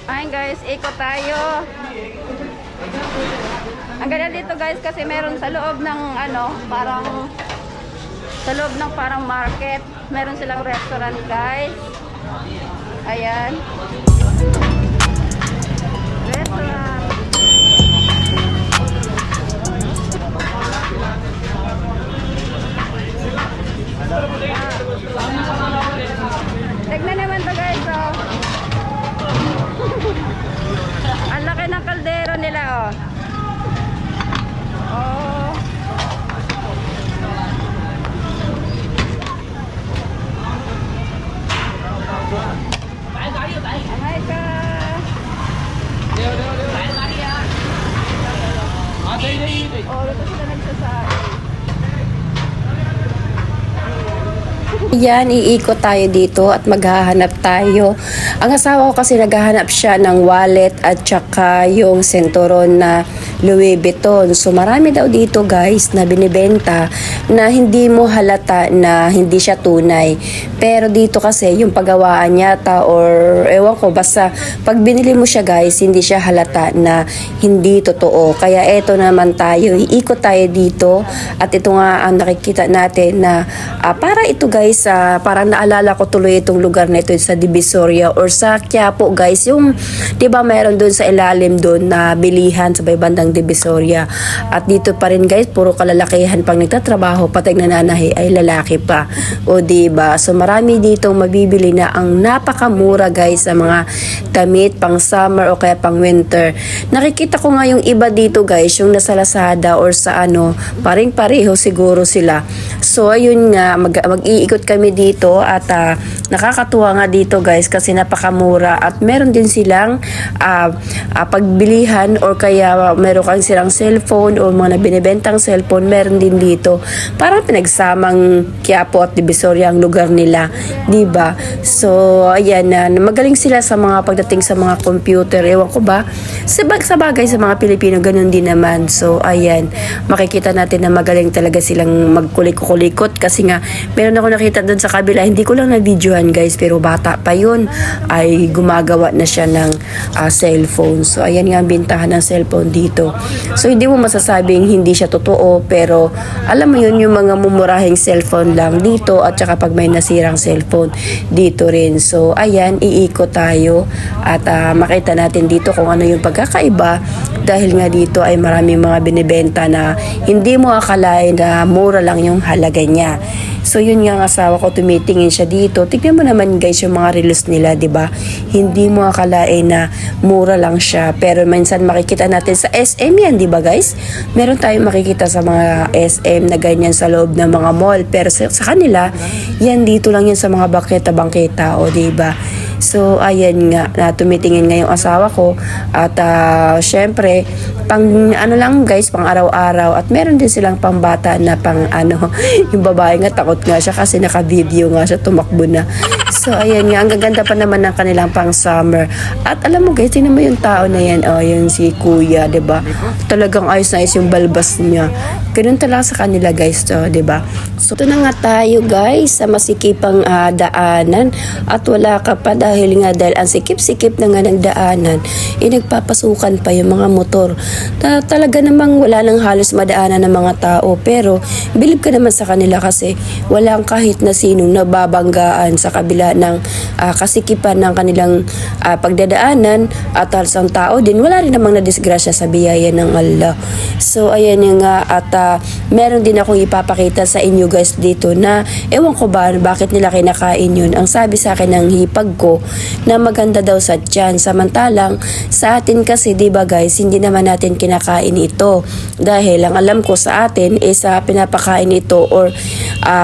Ayun guys, ikot tayo. Ang ganda dito guys kasi meron sa loob ng parang sa loob ng parang market. Meron silang restaurant guys. Ayan. Restaurant. Tignan naman to guys, oh. Ang laki ng kaldero nila, oh. Oh. Hi ka. Oh, dito sila nagsasabi. Yan, iikot tayo dito at maghahanap tayo. Ang asawa ko kasi naghahanap siya ng wallet at saka yung senturon na Louis Vuitton. So marami daw dito guys na binibenta na hindi mo halata na hindi siya tunay. Pero dito kasi yung paggawaan yata or ewan ko, basta pag binili mo siya guys, hindi siya halata na hindi totoo. Kaya eto naman tayo, iikot tayo dito at ito nga ang nakikita natin na para ito guys, parang naalala ko tuloy itong lugar na ito sa Divisoria or sa Quiapo guys, yung 'di ba meron doon sa ilalim doon na bilihan sa bandang Divisoria. At dito pa rin guys, puro kalalakihan pang nagtatrabaho, patay nananahi ay lalaki pa. O 'di ba? So marami dito mabibili na ang napakamura guys sa mga damit pang summer o kaya pang winter. Nakikita ko nga yung iba dito guys, yung nasa Lazada or sa paring-pareho siguro sila. So ayun nga, mag-iikot kami dito at nakakatuwa nga dito guys kasi napakamura at meron din silang pagbilihan or kaya meron kang silang cellphone o mga binibentang cellphone, meron din dito. Parang pinagsamang Quiapo at Divisoria ang lugar nila, di ba? So ayan, magaling sila sa mga pagdating sa mga computer, ewan ko ba, sa bagay sa mga Pilipino ganun din naman. So ayan, makikita natin na magaling talaga silang magkulikot kasi nga meron ako nakita doon sa kabila, hindi ko lang na-videohan guys, pero bata pa yun ay gumagawa na siya ng cellphone. So ayan nga ang bintahan ng cellphone dito. So hindi mo masasabing hindi siya totoo, pero alam mo yun, yung mga mumurahing cellphone lang dito at saka pag may nasirang cellphone dito rin. So ayan, iikot tayo at makita natin dito kung ano yung pagkakaiba dahil nga dito ay maraming mga binibenta na hindi mo akalain na mura lang yung halaga niya. So yun nga ang asawa ko, tumitingin siya dito. Tignan mo naman guys yung mga reels nila, 'di ba? Hindi mo akalain na mura lang siya, pero minsan makikita natin sa SM yan, 'di ba guys? Meron tayong makikita sa mga SM na ganyan sa loob ng mga mall, pero sa kanila yan dito lang yan sa mga bangketa, o 'di ba? So ayan nga, tumitingin nga yung asawa ko at syempre pang lang guys, pang araw-araw at meron din silang pambata na pang yung babae nga takot nga siya kasi naka-video nga siya, tumakbo na. So ayan nga, ang gaganda pa naman ng kanilang pang summer. At alam mo guys, tingnan mo yung tao na yan, yung si kuya, 'di ba? Talagang ayos na ayos yung balbas niya. Ganun talaga sa kanila guys, 'di ba? So ito na nga tayo guys sa masikipang daanan at wala ka pa dahil ang sikip-sikip na nga ng daanan, nagpapasukan pa yung mga motor. Talaga namang wala nang halos madaanan ng mga tao, pero bilib ka naman sa kanila kasi walang kahit na sinong nababanggaan sa kabila ng kasikipan ng kanilang pagdadaanan at halos ang tao din wala rin namang nadisgrasya sa biyaya ng Allah. So ayan nga, at meron din akong ipapakita sa inyo guys dito na ewan ko ba bakit nila kinakain yun. Ang sabi sa akin ng hipag ko na maganda daw sa tiyan, samantalang sa atin kasi 'di ba guys, hindi naman natin kinakain ito dahil ang alam ko sa atin is pinapakain ito or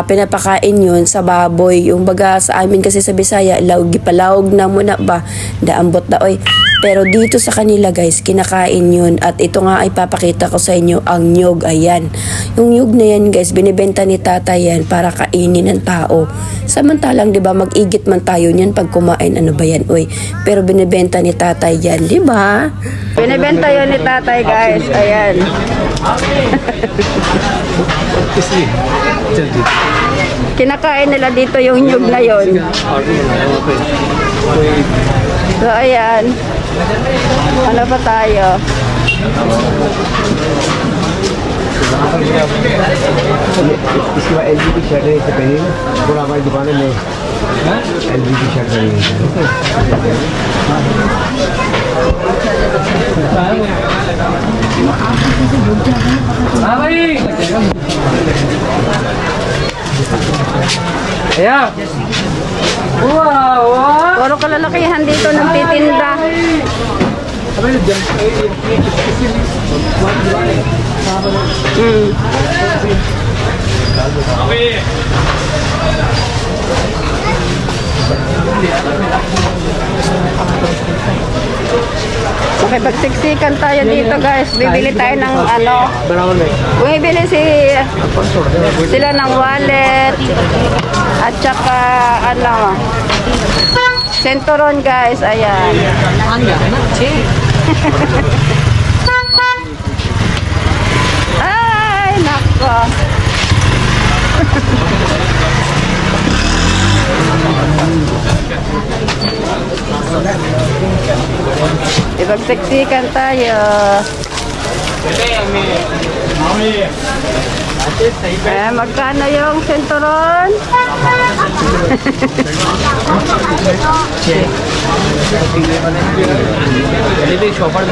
pinapakain yun sa baboy. Yung baga sa amin kasi sa Bisaya, gipalawag na muna ba, daambot na oy. Pero dito sa kanila guys, kinakain yun. At ito nga ay papakita ko sa inyo ang nyog. Ayan. Yung nyog na yan guys, binibenta ni tatay yan para kainin ng tao. Samantalang 'di ba, mag-igit man tayo niyan pag kumain, ano ba yan oy. Pero binibenta ni tatay yan, 'di ba? Binibenta yun ni tatay guys. Ayan. Kinakain nila dito yung nyug na yun. So ayan. Ano pa tayo? इसके बाद एलजी की शर्ट है इससे पहले थोड़ा हमारी दुकान में एलजी की शर्ट बनी हाँ भाई या वाह वाह Puro kalalakihan dito nagtitinda. Makipagsiksikan tayo dito guys. Bibili tayo ng ano. Bumibili sila ng wallet. At saka ano. Centuron guys. Ayan. Ay, nako. Ipagsiksikan tayo. Magkano yung senturon? Shopper